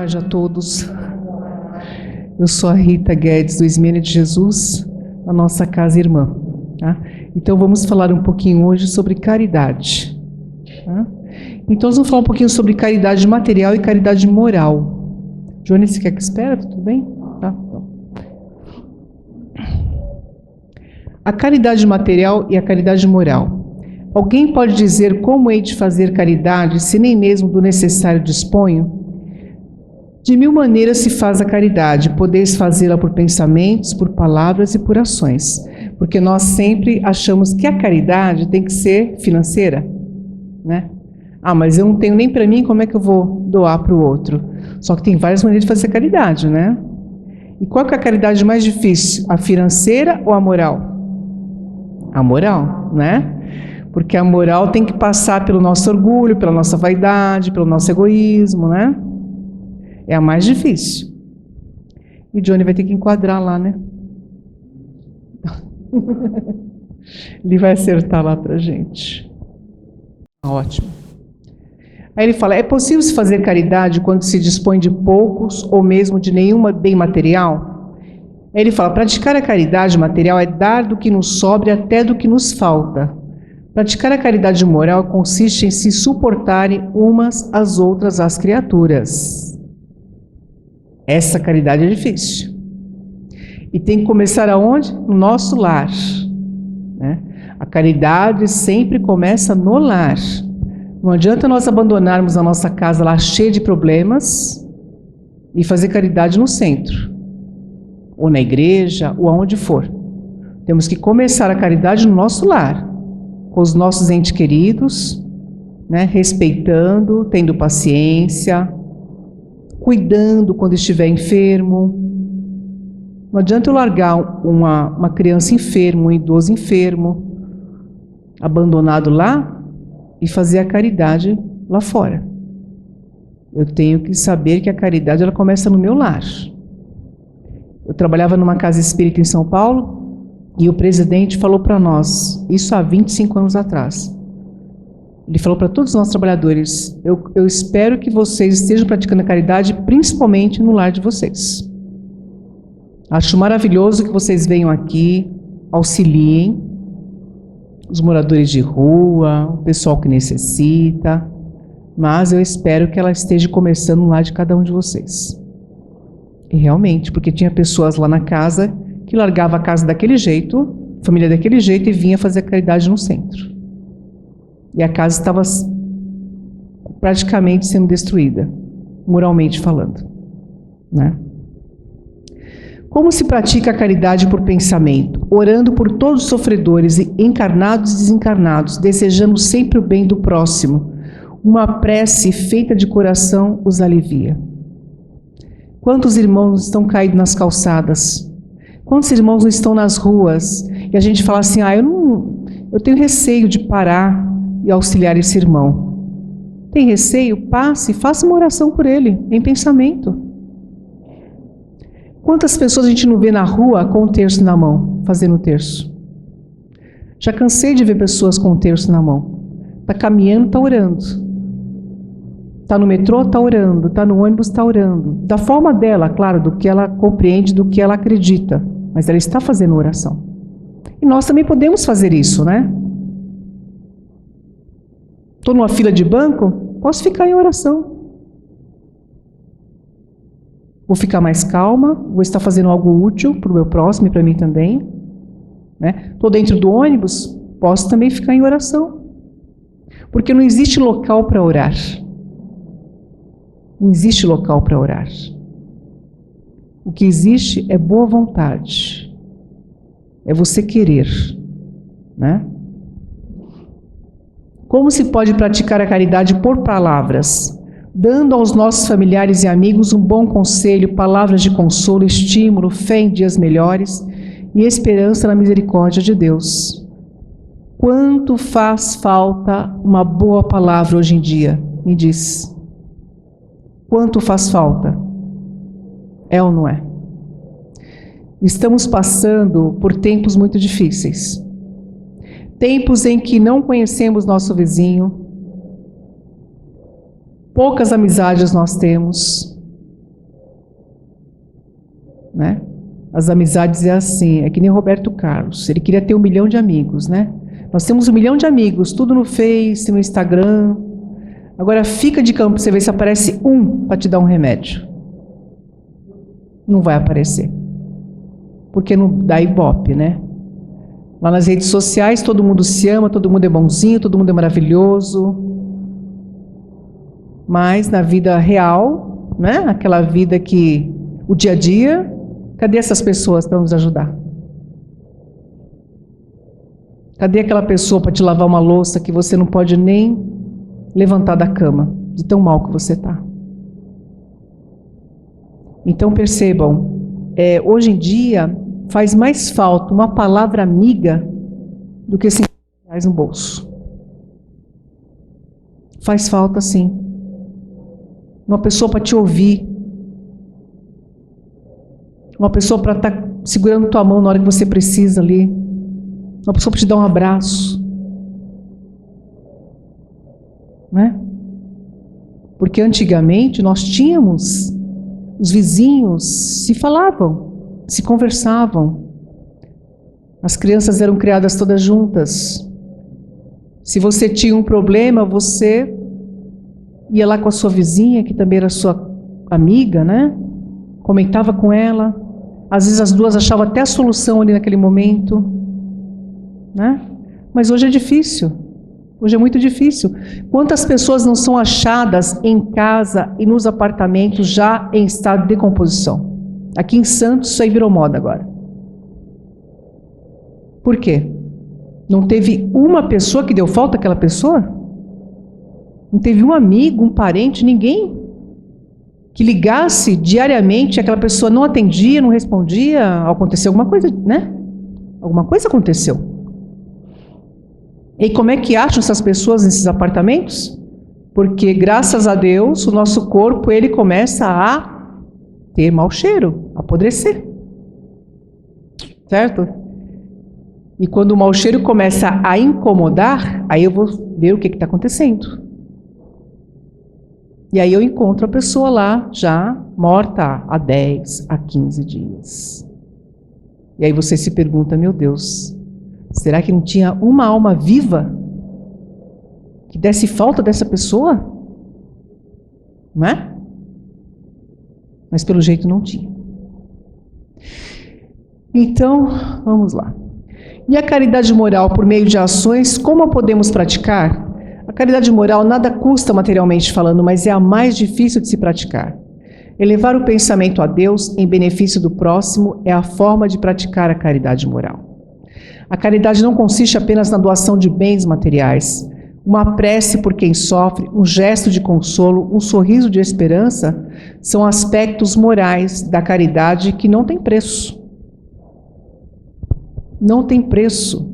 tarde a todos. Eu sou a Rita Guedes, do Esmênia de Jesus, a nossa casa irmã. Tá? Então vamos falar um pouquinho hoje sobre caridade. Tá? Então nós vamos falar um pouquinho sobre caridade material e caridade moral. Johnny, você quer que espera? Tudo bem? Tá. A caridade material e a caridade moral. Alguém pode dizer como hei de fazer caridade se nem mesmo do necessário disponho? De mil maneiras se faz a caridade, podeis fazê-la por pensamentos, por palavras e por ações. Porque nós sempre achamos que a caridade tem que ser financeira, né? Ah, mas eu não tenho nem para mim, como é que eu vou doar para o outro? Só que tem várias maneiras de fazer caridade, né? E qual que é a caridade mais difícil? A financeira ou a moral? A moral, né? Porque a moral tem que passar pelo nosso orgulho, pela nossa vaidade, pelo nosso egoísmo, né? É a mais difícil. E Johnny vai ter que enquadrar lá, né? Ele vai acertar lá pra gente. Ótimo. Aí ele fala, é possível se fazer caridade quando se dispõe de poucos ou mesmo de nenhum bem material? Aí ele fala, praticar a caridade material é dar do que nos sobra até do que nos falta. Praticar a caridade moral consiste em se suportarem umas às outras as criaturas. Essa caridade é difícil. E tem que começar aonde? No nosso lar. Né? A caridade sempre começa no lar. Não adianta nós abandonarmos a nossa casa lá cheia de problemas e fazer caridade no centro. Ou na igreja, ou aonde for. Temos que começar a caridade no nosso lar. Com os nossos entes queridos, né? Respeitando, tendo paciência, cuidando quando estiver enfermo. Não adianta eu largar uma criança enferma, um idoso enfermo, abandonado lá e fazer a caridade lá fora. Eu tenho que saber que a caridade ela começa no meu lar. Eu trabalhava numa casa espírita em São Paulo e o presidente falou para nós, isso há 25 anos atrás. Ele falou para todos nós trabalhadores, eu espero que vocês estejam praticando a caridade principalmente no lar de vocês. Acho maravilhoso que vocês venham aqui, auxiliem os moradores de rua, o pessoal que necessita, mas eu espero que ela esteja começando no lar de cada um de vocês. E realmente, porque tinha pessoas lá na casa que largava a casa daquele jeito, família daquele jeito e vinha fazer a caridade no centro. E a casa estava praticamente sendo destruída, moralmente falando, né? Como se pratica a caridade por pensamento? Orando por todos os sofredores, encarnados e desencarnados, desejando sempre o bem do próximo. Uma prece feita de coração os alivia. Quantos irmãos estão caídos nas calçadas? Quantos irmãos não estão nas ruas? E a gente fala assim, eu tenho receio de parar e auxiliar esse irmão. Tem receio? Passe, faça uma oração por ele, em pensamento. Quantas pessoas a gente não vê na rua com o terço na mão, fazendo o terço? Já cansei de ver pessoas com o terço na mão. Está caminhando, está orando. Está no metrô, está orando. Está no ônibus, está orando. Da forma dela, claro, do que ela compreende, do que ela acredita. Mas ela está fazendo oração. E nós também podemos fazer isso, né? Estou numa fila de banco, posso ficar em oração. Vou ficar mais calma, vou estar fazendo algo útil para o meu próximo e para mim também. Estou dentro do ônibus, posso também ficar em oração. Porque não existe local para orar. Não existe local para orar. O que existe é boa vontade. É você querer, né? Como se pode praticar a caridade por palavras? Dando aos nossos familiares e amigos um bom conselho, palavras de consolo, estímulo, fé em dias melhores e esperança na misericórdia de Deus. Quanto faz falta uma boa palavra hoje em dia? Me diz. Quanto faz falta? É ou não é? Estamos passando por tempos muito difíceis. Tempos em que não conhecemos nosso vizinho, poucas amizades nós temos, né? As amizades é assim, é que nem Roberto Carlos, ele queria ter 1 milhão de amigos, né? Nós temos 1 milhão de amigos, tudo no Face, no Instagram. Agora fica de campo, você vê se aparece um para te dar um remédio. Não vai aparecer. Porque não dá ibope, né? Lá nas redes sociais todo mundo se ama, todo mundo é bonzinho, todo mundo é maravilhoso. Mas na vida real, né? Aquela vida que o dia a dia, cadê essas pessoas para nos ajudar? Cadê aquela pessoa para te lavar uma louça que você não pode nem levantar da cama, de tão mal que você está? Então percebam, hoje em dia faz mais falta uma palavra amiga do que R$50 no bolso. Faz falta sim. Uma pessoa para te ouvir. Uma pessoa para estar segurando tua mão na hora que você precisa ali. Uma pessoa para te dar um abraço. Né? Porque antigamente nós tínhamos, os vizinhos se falavam, se conversavam. As crianças eram criadas todas juntas. Se você tinha um problema, você ia lá com a sua vizinha, que também era sua amiga, né? Comentava com ela. Às vezes as duas achavam até a solução ali naquele momento, né? Mas hoje é difícil. Hoje é muito difícil. Quantas pessoas não são achadas em casa e nos apartamentos já em estado de decomposição? Aqui em Santos isso aí virou moda agora. Por quê? Não teve uma pessoa que deu falta àquela pessoa? Não teve um amigo, um parente, ninguém que ligasse diariamente, aquela pessoa não atendia, não respondia, aconteceu alguma coisa, né? Alguma coisa aconteceu. E como é que acham essas pessoas nesses apartamentos? Porque, graças a Deus, o nosso corpo, ele começa a ter mau cheiro, a apodrecer. Certo? E quando o mau cheiro começa a incomodar, aí eu vou ver o que está acontecendo. E aí eu encontro a pessoa lá, já morta há 10, há 15 dias. E aí você se pergunta, meu Deus, será que não tinha uma alma viva que desse falta dessa pessoa? Não é? Mas pelo jeito não tinha. Então, vamos lá. E a caridade moral por meio de ações, como a podemos praticar? A caridade moral nada custa materialmente falando, mas é a mais difícil de se praticar. Elevar o pensamento a Deus em benefício do próximo é a forma de praticar a caridade moral. A caridade não consiste apenas na doação de bens materiais. Uma prece por quem sofre, um gesto de consolo, um sorriso de esperança são aspectos morais da caridade que não têm preço. Não tem preço.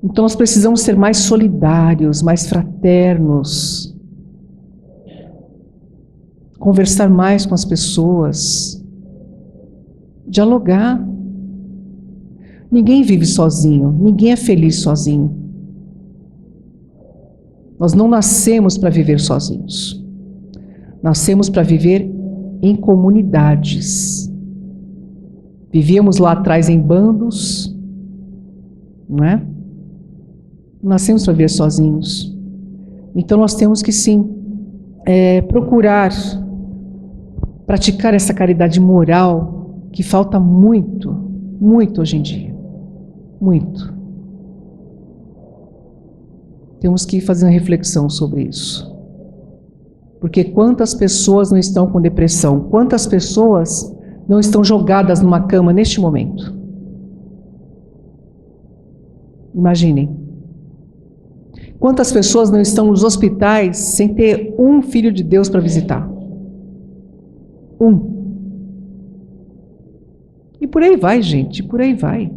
Então nós precisamos ser mais solidários, mais fraternos, conversar mais com as pessoas, dialogar. Ninguém vive sozinho, ninguém é feliz sozinho. Nós não nascemos para viver sozinhos. Nascemos para viver em comunidades. Vivíamos lá atrás em bandos, não é? Nascemos para viver sozinhos. Então nós temos que sim, procurar praticar essa caridade moral que falta muito, muito hoje em dia. Muito. Temos que fazer uma reflexão sobre isso. Porque quantas pessoas não estão com depressão? Quantas pessoas não estão jogadas numa cama neste momento? Imaginem. Quantas pessoas não estão nos hospitais sem ter um filho de Deus para visitar? Um. E por aí vai, gente, por aí vai.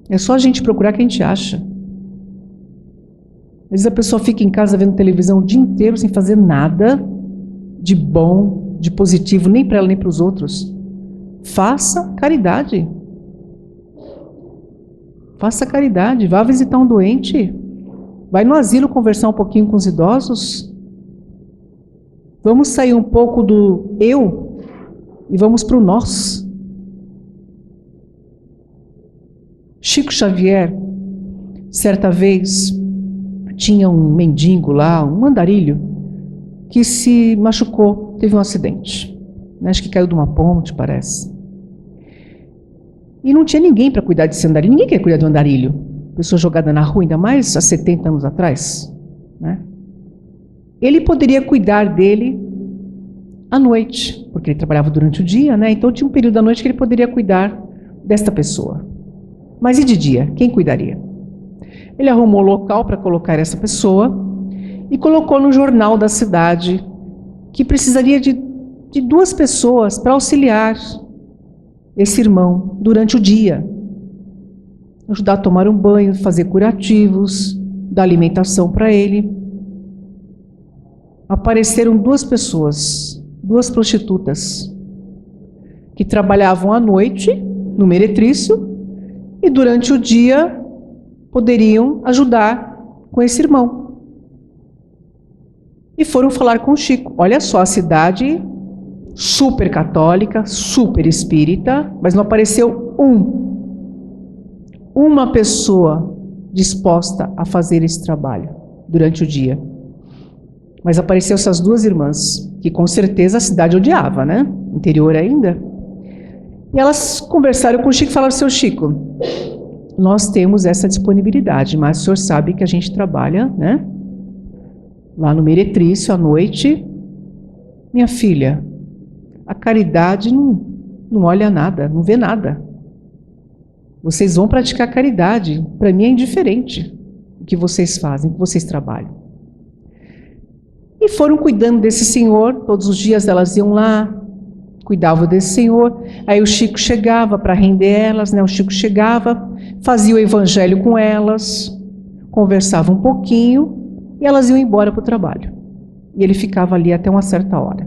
É só a gente procurar que a gente acha. Às vezes a pessoa fica em casa vendo televisão o dia inteiro sem fazer nada de bom, de positivo, nem para ela nem para os outros. Faça caridade. Faça caridade, vá visitar um doente. Vai no asilo conversar um pouquinho com os idosos. Vamos sair um pouco do eu e vamos para o nós. Chico Xavier, certa vez, tinha um mendigo lá, um andarilho, que se machucou, teve um acidente. Acho que caiu de uma ponte, parece. E não tinha ninguém para cuidar desse andarilho. Ninguém quer cuidar do andarilho. Pessoa jogada na rua, ainda mais há 70 anos atrás. Né? Ele poderia cuidar dele à noite, porque ele trabalhava durante o dia, né? Então tinha um período da noite que ele poderia cuidar desta pessoa. Mas e de dia? Quem cuidaria? Ele arrumou um local para colocar essa pessoa e colocou no jornal da cidade que precisaria de 2 pessoas para auxiliar esse irmão durante o dia. Ajudar a tomar um banho, fazer curativos, dar alimentação para ele. Apareceram 2 pessoas, 2 prostitutas, que trabalhavam à noite no meretrício e durante o dia poderiam ajudar com esse irmão. E foram falar com o Chico. Olha só, a cidade super católica, super espírita, mas não apareceu uma pessoa disposta a fazer esse trabalho durante o dia. Mas apareceu essas 2 irmãs, que com certeza a cidade odiava, né? Interior ainda. E elas conversaram com o Chico e falaram: seu Chico, nós temos essa disponibilidade, mas o senhor sabe que a gente trabalha, né? Lá no meretrício, à noite. Minha filha, a caridade não olha nada, não vê nada. Vocês vão praticar caridade. Para mim é indiferente o que vocês fazem, o que vocês trabalham. E foram cuidando desse senhor. Todos os dias elas iam lá, cuidavam desse senhor. Aí o Chico chegava para render elas, né? O Chico chegava, fazia o evangelho com elas, conversava um pouquinho e elas iam embora para o trabalho. E ele ficava ali até uma certa hora.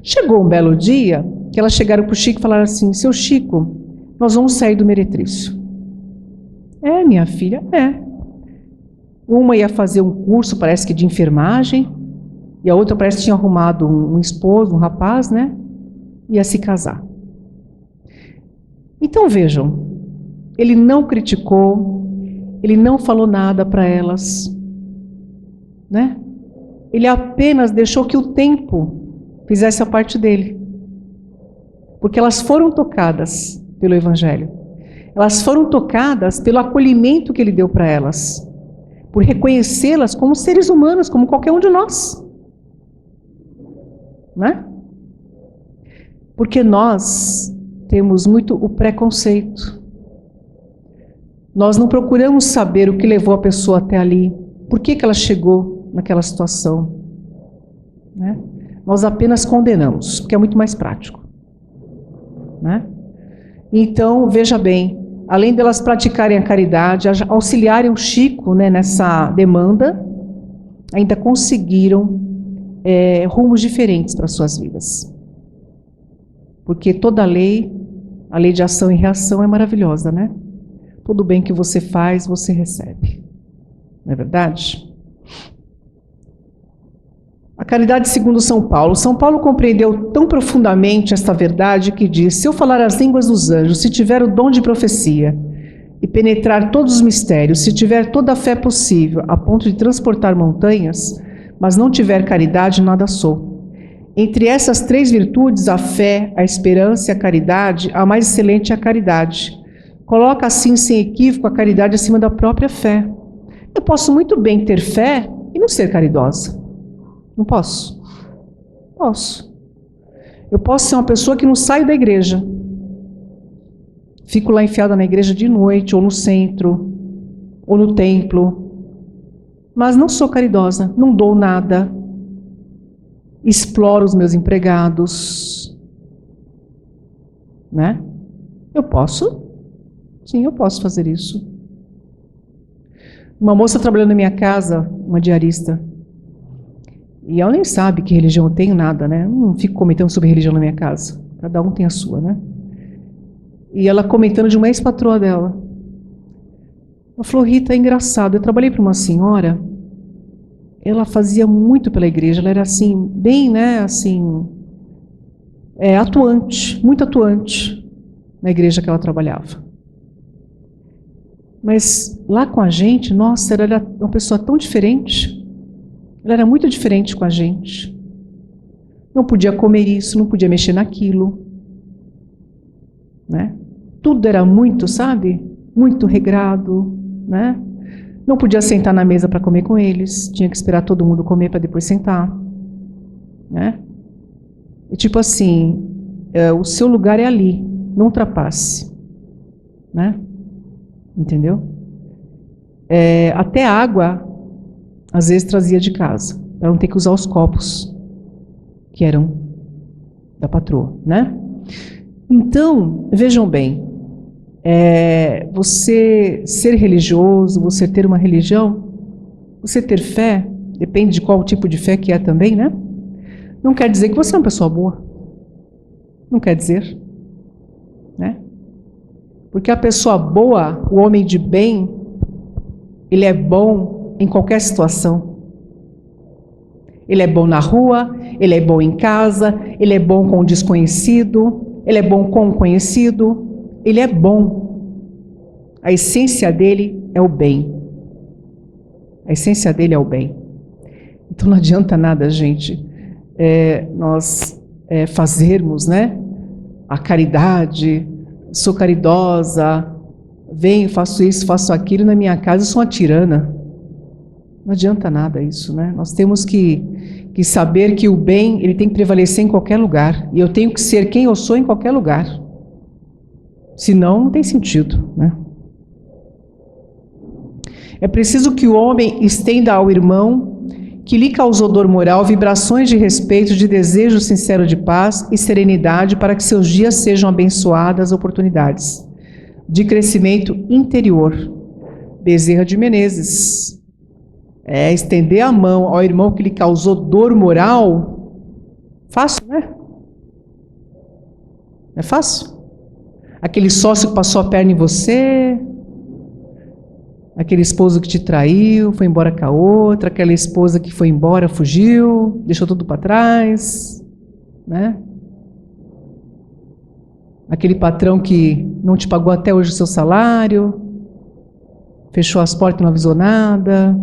Chegou um belo dia que elas chegaram para o Chico e falaram assim: seu Chico, nós vamos sair do meretrício. É, minha filha, é. Uma ia fazer um curso, parece que de enfermagem, e a outra parece que tinha arrumado um esposo, um rapaz, né? Ia se casar. Então vejam, ele não criticou, ele não falou nada para elas, né? Ele apenas deixou que o tempo fizesse a parte dele. Porque elas foram tocadas pelo Evangelho. Elas foram tocadas pelo acolhimento que ele deu para elas. Por reconhecê-las como seres humanos, como qualquer um de nós. Né? Porque nós temos muito o preconceito. Nós não procuramos saber o que levou a pessoa até ali. Por que ela chegou naquela situação. Né? Nós apenas condenamos, porque é muito mais prático. Né? Então, veja bem, além delas praticarem a caridade, auxiliarem o Chico, né, nessa demanda, ainda conseguiram rumos diferentes para suas vidas. Porque toda lei, a lei de ação e reação é maravilhosa, né? Todo bem que você faz, você recebe. Não é verdade? A caridade segundo São Paulo. São Paulo compreendeu tão profundamente esta verdade que diz: se eu falar as línguas dos anjos, se tiver o dom de profecia e penetrar todos os mistérios, se tiver toda a fé possível, a ponto de transportar montanhas, mas não tiver caridade, nada sou. Entre essas 3 virtudes, a fé, a esperança e a caridade, a mais excelente é a caridade. Coloca assim, sem equívoco, a caridade acima da própria fé. Eu posso muito bem ter fé e não ser caridosa. Não posso. Posso. Eu posso ser uma pessoa que não sai da igreja. Fico lá enfiada na igreja de noite, ou no centro, ou no templo. Mas não sou caridosa, não dou nada. Exploro os meus empregados. Né? Eu posso? Sim, eu posso fazer isso. Uma moça trabalhando na minha casa, uma diarista, e ela nem sabe que religião eu tenho, nada, né? Eu não fico comentando sobre religião na minha casa. Cada um tem a sua, né? E ela comentando de uma ex-patroa dela. Ela falou: Rita, é engraçado, eu trabalhei para uma senhora, ela fazia muito pela igreja, ela era assim, bem, né, assim, atuante, muito atuante na igreja que ela trabalhava. Mas lá com a gente, nossa, ela era uma pessoa tão diferente, ela era muito diferente com a gente. Não podia comer isso, não podia mexer naquilo, né? Tudo era muito, sabe? Muito regrado, né? Não podia sentar na mesa para comer com eles, tinha que esperar todo mundo comer para depois sentar, né? E tipo assim, o seu lugar é ali, não ultrapasse, né? Entendeu? Até água, às vezes trazia de casa, para não ter que usar os copos que eram da patroa, né? Então, vejam bem, você ser religioso, você ter uma religião, você ter fé, depende de qual tipo de fé que é também, né? Não quer dizer que você é uma pessoa boa. Não quer dizer, né? Porque a pessoa boa, o homem de bem, ele é bom em qualquer situação. Ele é bom na rua, ele é bom em casa, ele é bom com o desconhecido, ele é bom com o conhecido, ele é bom. A essência dele é o bem. A essência dele é o bem. Então não adianta nada, gente, nós fazermos, né, a caridade, sou caridosa, venho, faço isso, faço aquilo, na minha casa eu sou uma tirana. Não adianta nada isso, né? Nós temos que saber que o bem, ele tem que prevalecer em qualquer lugar. E eu tenho que ser quem eu sou em qualquer lugar. Senão, não tem sentido, né? É preciso que o homem estenda ao irmão que lhe causou dor moral vibrações de respeito, de desejo sincero de paz e serenidade para que seus dias sejam abençoadas oportunidades de crescimento interior. Bezerra de Menezes. Estender a mão ao irmão que lhe causou dor moral, fácil, né? É fácil. Aquele sócio que passou a perna em você, aquele esposo que te traiu, foi embora com a outra, aquela esposa que foi embora, fugiu, deixou tudo para trás, né? Aquele patrão que não te pagou até hoje o seu salário, fechou as portas e não avisou nada.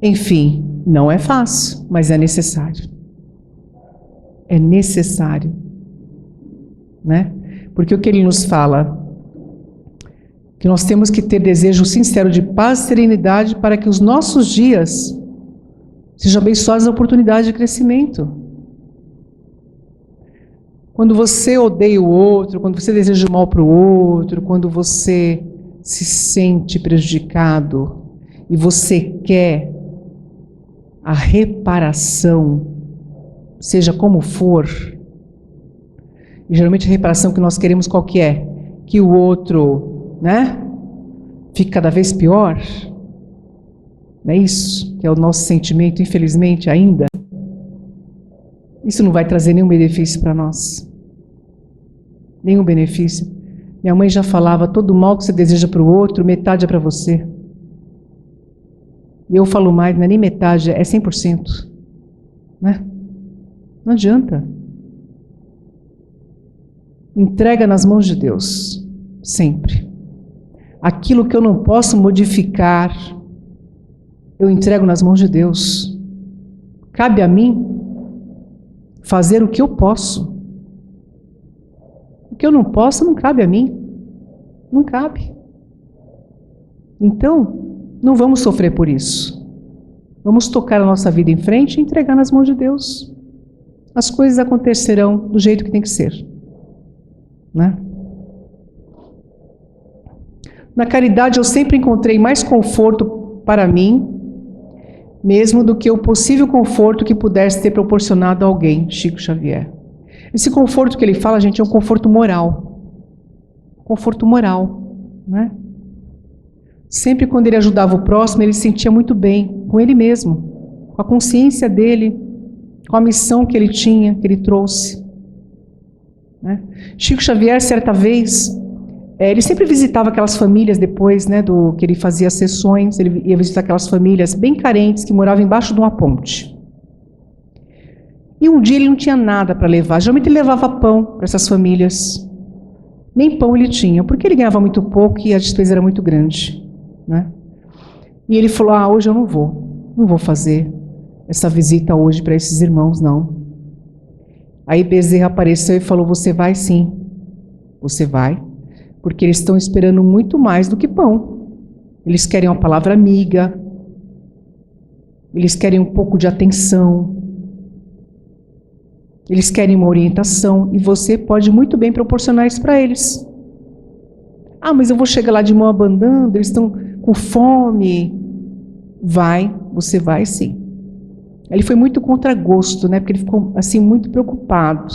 Enfim, não é fácil, mas é necessário. É necessário, né? Porque o que ele nos fala? Que nós temos que ter desejo sincero de paz e serenidade para que os nossos dias sejam abençoados a oportunidade de crescimento. Quando você odeia o outro, quando você deseja o mal para o outro, quando você se sente prejudicado e você quer a reparação, seja como for, e geralmente a reparação que nós queremos qual que é? Que o outro, né, fique cada vez pior. Não é isso que é o nosso sentimento, infelizmente, ainda? Isso não vai trazer nenhum benefício para nós. Nenhum benefício. Minha mãe já falava, todo mal que você deseja para o outro, metade é para você. E eu falo mais, não é nem metade, é 100%. Né? Não adianta. Entrega nas mãos de Deus, sempre. Aquilo que eu não posso modificar, eu entrego nas mãos de Deus. Cabe a mim fazer o que eu posso. O que eu não posso não cabe a mim. Não cabe. Então, não vamos sofrer por isso. Vamos tocar a nossa vida em frente e entregar nas mãos de Deus. As coisas acontecerão do jeito que tem que ser. Né? Na caridade eu sempre encontrei mais conforto para mim, mesmo do que o possível conforto que pudesse ter proporcionado a alguém, Chico Xavier. Esse conforto que ele fala, gente, é um conforto moral. Conforto moral, né? Sempre quando ele ajudava o próximo, ele se sentia muito bem com ele mesmo, com a consciência dele, com a missão que ele tinha, que ele trouxe. Né? Chico Xavier, certa vez, Ele sempre visitava aquelas famílias depois, né, que ele fazia sessões, ele ia visitar aquelas famílias bem carentes que moravam embaixo de uma ponte. E um dia ele não tinha nada para levar. Geralmente ele levava pão para essas famílias. Nem pão ele tinha, porque ele ganhava muito pouco e a despesa era muito grande, né? E ele falou: hoje eu não vou fazer essa visita hoje para esses irmãos, não. Aí Bezerra apareceu e falou: você vai sim, você vai, porque eles estão esperando muito mais do que pão. Eles querem uma palavra amiga, eles querem um pouco de atenção, eles querem uma orientação, e você pode muito bem proporcionar isso para eles. Mas eu vou chegar lá de mão abanando, eles estão com fome. Você vai sim. Ele foi muito contra gosto, né? Porque ele ficou assim muito preocupado.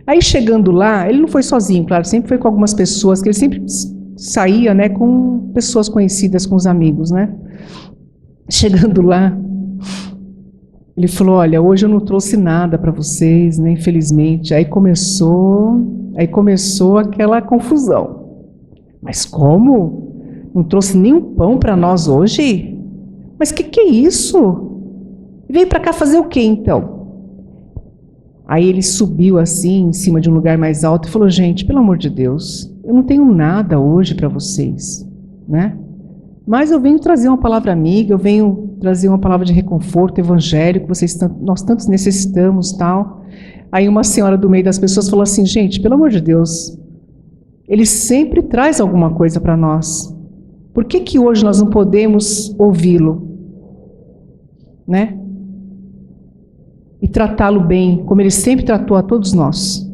Aí chegando lá, ele não foi sozinho, claro, sempre foi com algumas pessoas, que ele sempre saía, né, com pessoas conhecidas, com os amigos, né? Chegando lá, ele falou: olha, hoje eu não trouxe nada para vocês, né, infelizmente. Aí começou aquela confusão. Mas como? Não trouxe nenhum pão para nós hoje? Mas que é isso? Veio para cá fazer o quê, então? Aí ele subiu assim, em cima de um lugar mais alto, e falou: gente, pelo amor de Deus, eu não tenho nada hoje para vocês, né? Mas eu venho trazer uma palavra amiga, eu venho trazer uma palavra de reconforto evangélico, nós tantos necessitamos, tal. Aí uma senhora do meio das pessoas falou assim: gente, pelo amor de Deus, ele sempre traz alguma coisa para nós. Por que hoje nós não podemos ouvi-lo, né? E tratá-lo bem, como ele sempre tratou a todos nós.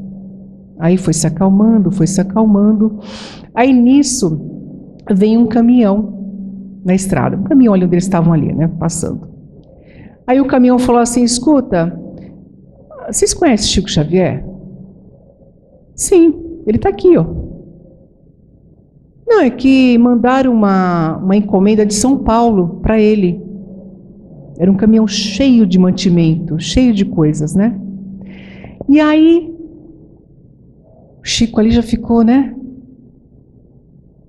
Aí foi se acalmando, foi se acalmando. Aí nisso vem um caminhão na estrada, um caminhão ali onde eles estavam ali, né, passando. Aí o caminhão falou assim: escuta, vocês conhecem Chico Xavier? Sim, ele está aqui, ó. Não, é que mandaram uma encomenda de São Paulo para ele. Era um caminhão cheio de mantimento, cheio de coisas, né? E aí, o Chico ali já ficou, né?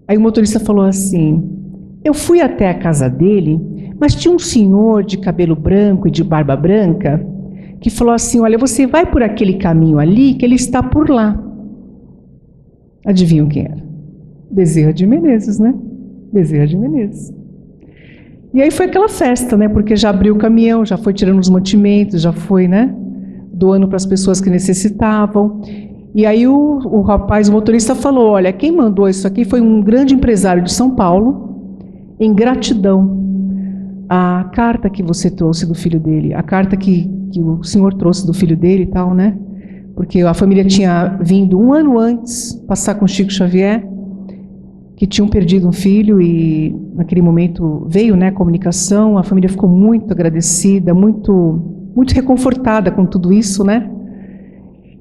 Aí o motorista falou assim: eu fui até a casa dele, mas tinha um senhor de cabelo branco e de barba branca que falou assim: olha, você vai por aquele caminho ali que ele está por lá. Adivinham quem era? Bezerra de Menezes, né? Bezerra de Menezes. E aí foi aquela festa, né? Porque já abriu o caminhão, já foi tirando os mantimentos, já foi, né, doando para as pessoas que necessitavam. E aí o rapaz, o motorista, falou: olha, quem mandou isso aqui foi um grande empresário de São Paulo, em gratidão à carta que você trouxe do filho dele, a carta que o senhor trouxe do filho dele e tal, né? Porque a família tinha vindo um ano antes passar com Chico Xavier, que tinham perdido um filho, e naquele momento veio, né, a comunicação, a família ficou muito agradecida, muito reconfortada com tudo isso, né?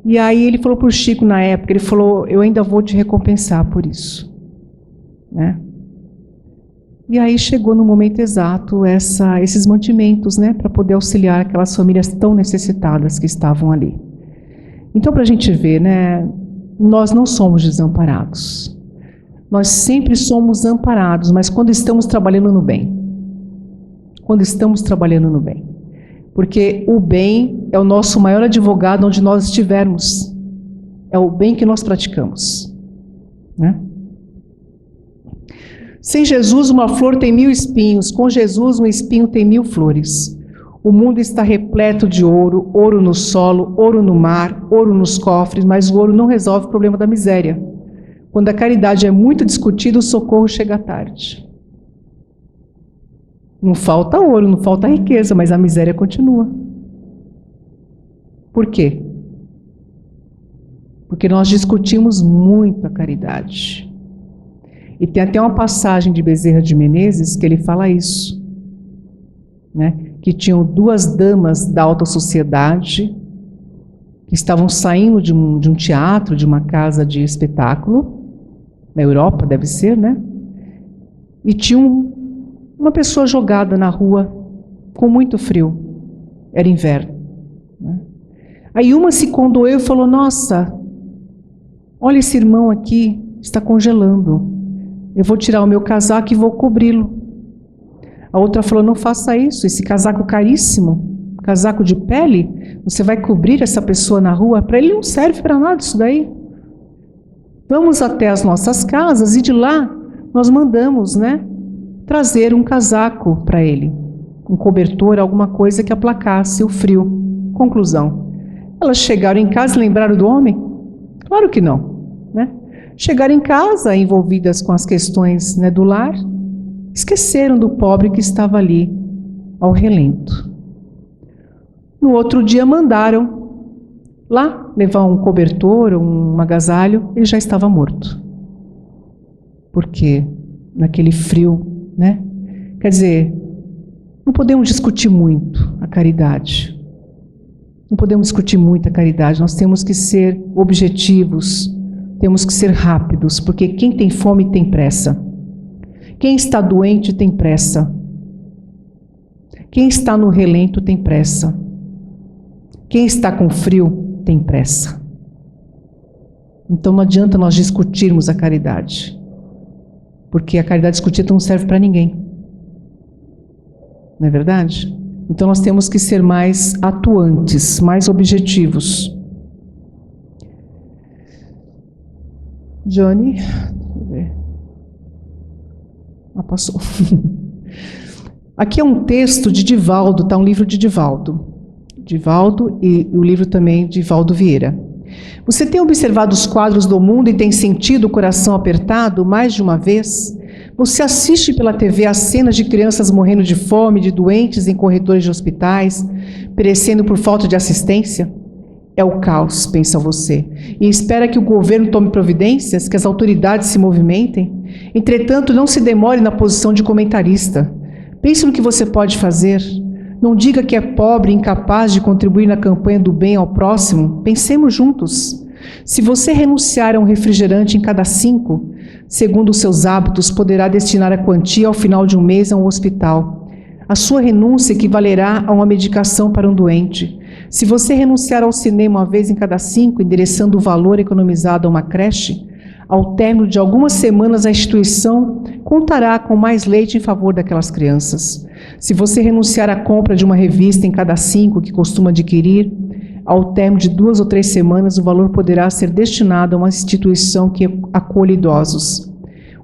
E aí ele falou para o Chico na época, ele falou: eu ainda vou te recompensar por isso, né? E aí chegou no momento exato esses mantimentos, né, para poder auxiliar aquelas famílias tão necessitadas que estavam ali. Então, para a gente ver, né, nós não somos desamparados. Nós sempre somos amparados, mas quando estamos trabalhando no bem. Quando estamos trabalhando no bem. Porque o bem é o nosso maior advogado onde nós estivermos. É o bem que nós praticamos, né? Sem Jesus, uma flor tem 1000 espinhos. Com Jesus, um espinho tem 1000 flores. O mundo está repleto de ouro, ouro no solo, ouro no mar, ouro nos cofres, mas o ouro não resolve o problema da miséria. Quando a caridade é muito discutida, o socorro chega tarde. Não falta ouro, não falta riqueza, mas a miséria continua. Por quê? Porque nós discutimos muito a caridade. E tem até uma passagem de Bezerra de Menezes que ele fala isso, né? Que tinham 2 damas da alta sociedade que estavam saindo de um teatro, de uma casa de espetáculo, na Europa, deve ser, né? E tinha uma pessoa jogada na rua, com muito frio. Era inverno, né? Aí uma se condoeu e falou: nossa, olha esse irmão aqui, está congelando. Eu vou tirar o meu casaco e vou cobri-lo. A outra falou, não faça isso, esse casaco caríssimo, casaco de pele, você vai cobrir essa pessoa na rua? Para ele não serve para nada isso daí. Vamos até as nossas casas e de lá nós mandamos, né, trazer um casaco para ele, um cobertor, alguma coisa que aplacasse o frio. Conclusão. Elas chegaram em casa e lembraram do homem? Claro que não, né? Chegaram em casa envolvidas com as questões, né, do lar, esqueceram do pobre que estava ali ao relento. No outro dia mandaram lá levar um cobertor, um agasalho, ele já estava morto. Porque naquele frio, né? Quer dizer, não podemos discutir muito a caridade. Não podemos discutir muito a caridade, nós temos que ser objetivos, temos que ser rápidos, porque quem tem fome tem pressa. Quem está doente tem pressa. Quem está no relento tem pressa. Quem está com frio tem pressa. Então não adianta nós discutirmos a caridade, porque a caridade discutida não serve para ninguém. Não é verdade? Então nós temos que ser mais atuantes, mais objetivos. Johnny, deixa eu ver. Ah, passou. Aqui é um texto de Divaldo, tá? Um livro de Divaldo. Divaldo e o livro também de Valdo Vieira. Você tem observado os quadros do mundo e tem sentido o coração apertado mais de uma vez? Você assiste pela TV as cenas de crianças morrendo de fome, de doentes em corredores de hospitais, perecendo por falta de assistência? É o caos, pensa você, e espera que o governo tome providências, que as autoridades se movimentem? Entretanto, não se demore na posição de comentarista. Pense no que você pode fazer. Não diga que é pobre e incapaz de contribuir na campanha do bem ao próximo. Pensemos juntos. Se você renunciar a um refrigerante em cada 5, segundo os seus hábitos, poderá destinar a quantia ao final de um mês a um hospital. A sua renúncia equivalerá a uma medicação para um doente. Se você renunciar ao cinema uma vez em cada 5, endereçando o valor economizado a uma creche, ao término de algumas semanas a instituição contará com mais leite em favor daquelas crianças. Se você renunciar à compra de uma revista em cada 5 que costuma adquirir, ao término de 2 ou 3 semanas o valor poderá ser destinado a uma instituição que acolhe idosos.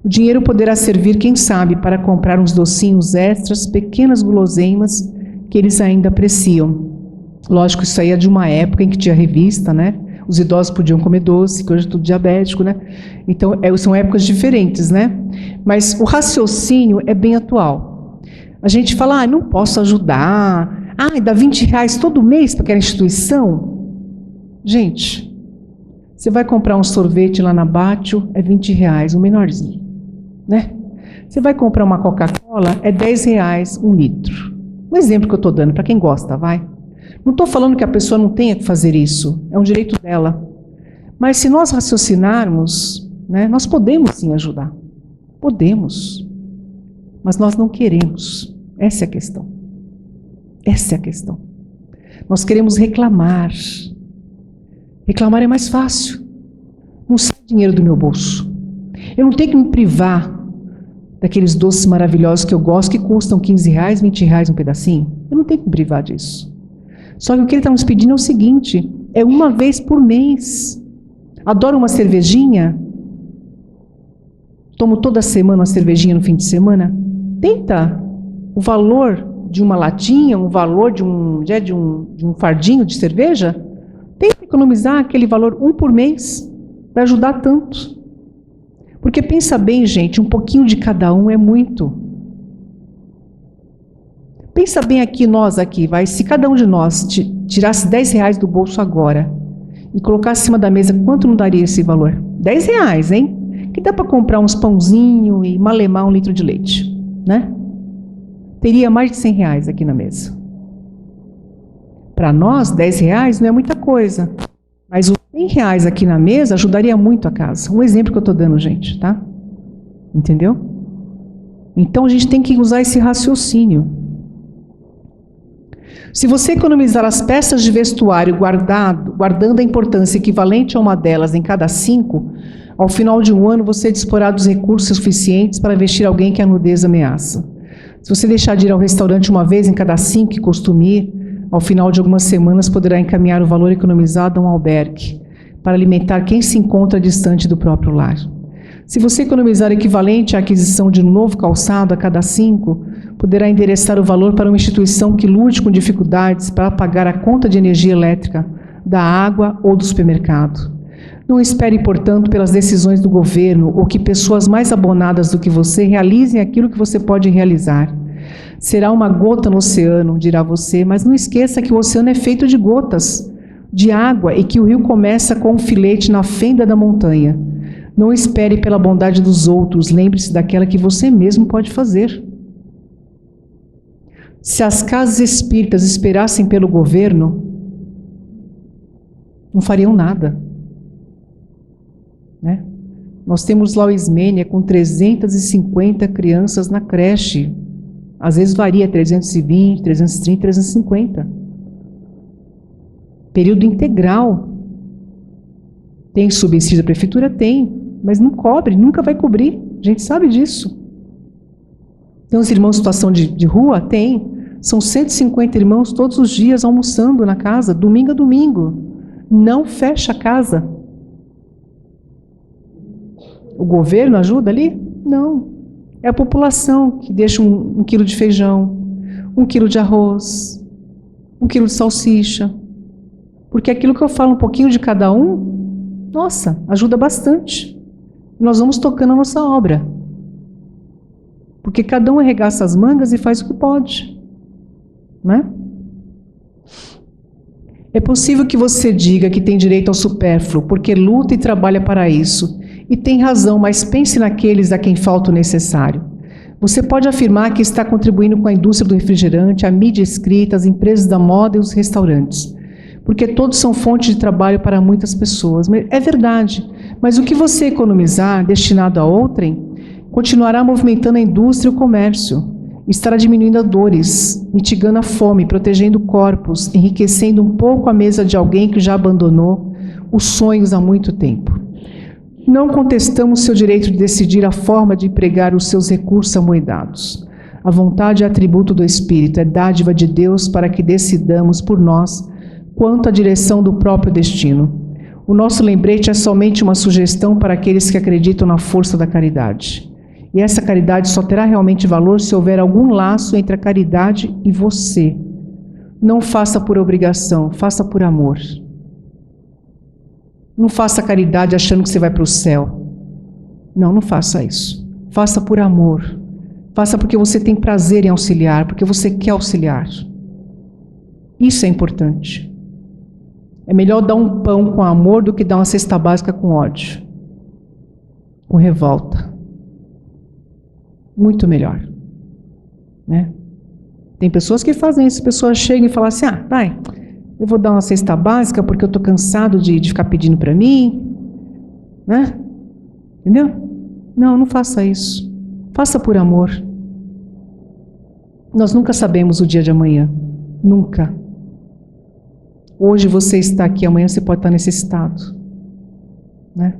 O dinheiro poderá servir, quem sabe, para comprar uns docinhos extras, pequenas guloseimas que eles ainda apreciam. Lógico, isso aí é de uma época em que tinha revista, né? Os idosos podiam comer doce, que hoje é tudo diabético, né? Então, são épocas diferentes, né? Mas o raciocínio é bem atual. A gente fala, não posso ajudar, dá R$20 todo mês para aquela instituição. Gente, você vai comprar um sorvete lá na Bátio, é R$20, um menorzinho, né? Você vai comprar uma Coca-Cola, é R$10 um litro. Um exemplo que eu estou dando, para quem gosta, vai. Não estou falando que a pessoa não tenha que fazer isso, é um direito dela. Mas se nós raciocinarmos, né, nós podemos sim ajudar. Podemos. Mas nós não queremos. Essa é a questão. Essa é a questão. Nós queremos reclamar. Reclamar é mais fácil. Não sai dinheiro do meu bolso. Eu não tenho que me privar daqueles doces maravilhosos que eu gosto, que custam R$15, R$20 um pedacinho. Eu não tenho que me privar disso. Só que o que ele está nos pedindo é o seguinte, é uma vez por mês. Adoro uma cervejinha? Tomo toda semana uma cervejinha no fim de semana? Tenta o valor de uma latinha, o valor de um fardinho de cerveja, tenta economizar aquele valor um por mês, vai ajudar tanto. Porque pensa bem, gente, um pouquinho de cada um é muito. Pensa bem aqui, nós aqui, vai, se cada um de nós tirasse R$10 do bolso agora e colocasse em cima da mesa, quanto não daria esse valor? R$10, hein? Que dá para comprar uns pãozinhos e malemar 1 litro de leite, né? Teria mais de R$100 aqui na mesa. Para nós, R$10 não é muita coisa, mas os R$100 aqui na mesa ajudaria muito a casa. Um exemplo que eu estou dando, gente, tá? Entendeu? Então a gente tem que usar esse raciocínio. Se você economizar as peças de vestuário guardando a importância equivalente a uma delas em cada 5, Ao final de um ano, você disporá dos recursos suficientes para vestir alguém que a nudez ameaça. Se você deixar de ir ao restaurante uma vez em cada 5 que costuma ir, ao final de algumas semanas poderá encaminhar o valor economizado a um albergue, para alimentar quem se encontra distante do próprio lar. Se você economizar o equivalente à aquisição de um novo calçado a cada 5, poderá endereçar o valor para uma instituição que lute com dificuldades para pagar a conta de energia elétrica, da água ou do supermercado. Não espere, portanto, pelas decisões do governo ou que pessoas mais abonadas do que você realizem aquilo que você pode realizar. Será uma gota no oceano, dirá você, mas não esqueça que o oceano é feito de gotas de água e que o rio começa com um filete na fenda da montanha. Não espere pela bondade dos outros, lembre-se daquela que você mesmo pode fazer. Se as casas espíritas esperassem pelo governo, não fariam nada. Né? Nós temos lá o Ismênia com 350 crianças na creche. Às vezes varia 320, 330, 350. Período integral. Tem subsídio da prefeitura? Tem, mas não cobre, nunca vai cobrir. A gente sabe disso. Tem os irmãos em situação de rua? Tem. São 150 irmãos todos os dias almoçando na casa, domingo a domingo. Não fecha a casa. O governo ajuda ali? Não. É a população que deixa um quilo de feijão, 1 quilo de arroz, 1 quilo de salsicha. Porque aquilo que eu falo, um pouquinho de cada um, nossa, ajuda bastante. Nós vamos tocando a nossa obra. Porque cada um arregaça as mangas e faz o que pode. Né? É possível que você diga que tem direito ao supérfluo, porque luta e trabalha para isso. E tem razão, mas pense naqueles a quem falta o necessário. Você pode afirmar que está contribuindo com a indústria do refrigerante, a mídia escrita, as empresas da moda e os restaurantes. Porque todos são fonte de trabalho para muitas pessoas. É verdade, mas o que você economizar, destinado a outrem, continuará movimentando a indústria e o comércio. Estará diminuindo as dores, mitigando a fome, protegendo corpos, enriquecendo um pouco a mesa de alguém que já abandonou os sonhos há muito tempo. Não contestamos seu direito de decidir a forma de empregar os seus recursos amoedados. A vontade é atributo do Espírito, é dádiva de Deus para que decidamos por nós quanto à direção do próprio destino. O nosso lembrete é somente uma sugestão para aqueles que acreditam na força da caridade. E essa caridade só terá realmente valor se houver algum laço entre a caridade e você. Não faça por obrigação, faça por amor. Não faça caridade achando que você vai para o céu. Não, não faça isso. Faça por amor. Faça porque você tem prazer em auxiliar, porque você quer auxiliar. Isso é importante. É melhor dar um pão com amor do que dar uma cesta básica com ódio, com revolta. Muito melhor. Né? Tem pessoas que fazem isso. Pessoas chegam e falam assim, vai, eu vou dar uma cesta básica porque eu estou cansado de ficar pedindo para mim. Né? Entendeu? Não, não faça isso. Faça por amor. Nós nunca sabemos o dia de amanhã. Nunca. Hoje você está aqui, amanhã você pode estar necessitado. Né?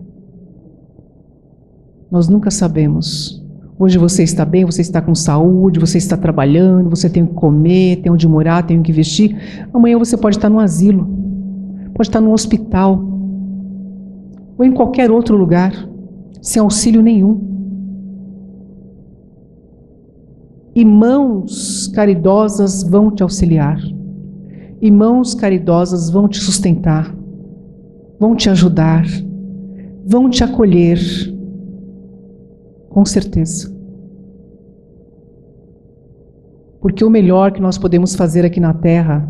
Nós nunca sabemos. Hoje você está bem, você está com saúde, você está trabalhando, você tem o que comer, tem onde morar, tem o que vestir. Amanhã você pode estar no asilo, pode estar no hospital, ou em qualquer outro lugar, sem auxílio nenhum. E mãos caridosas vão te auxiliar. E mãos caridosas vão te sustentar, vão te ajudar, vão te acolher. Com certeza. Porque o melhor que nós podemos fazer aqui na Terra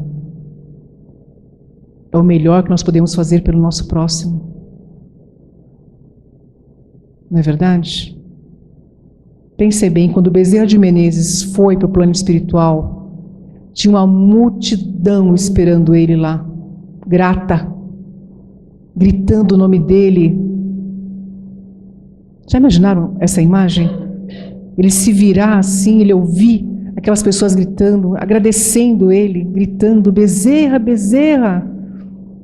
é o melhor que nós podemos fazer pelo nosso próximo. Não é verdade? Pense bem, quando Bezerra de Menezes foi para o plano espiritual, tinha uma multidão esperando ele lá, grata, gritando o nome dele. Já imaginaram essa imagem? Ele se virar assim, ele ouvir aquelas pessoas gritando, agradecendo ele, gritando, Bezerra, Bezerra.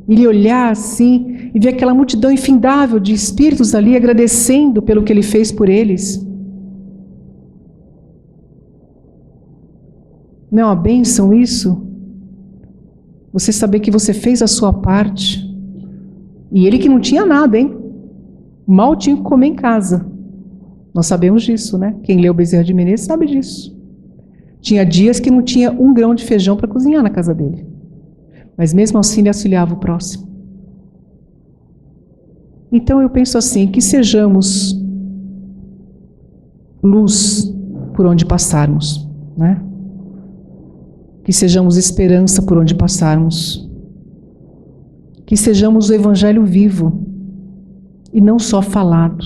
Ele olhar assim, e ver aquela multidão infindável de espíritos ali agradecendo pelo que ele fez por eles. Não é uma bênção isso? Você saber que você fez a sua parte. E ele que não tinha nada, hein? Mal tinha que comer em casa. Nós sabemos disso, né? Quem leu Bezerra de Menezes sabe disso. Tinha dias que não tinha 1 grão de feijão para cozinhar na casa dele. Mas mesmo assim ele auxiliava o próximo. Então eu penso assim, que sejamos luz por onde passarmos, né? Que sejamos esperança por onde passarmos. Que sejamos o Evangelho vivo e não só falado.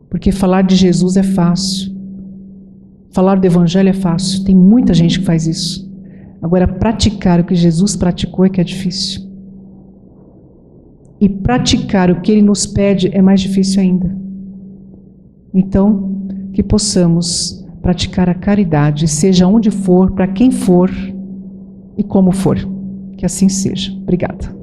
Porque falar de Jesus é fácil. Falar do Evangelho é fácil. Tem muita gente que faz isso. Agora, praticar o que Jesus praticou é que é difícil. E praticar o que Ele nos pede é mais difícil ainda. Então, que possamos praticar a caridade, seja onde for, para quem for e como for. Que assim seja. Obrigada.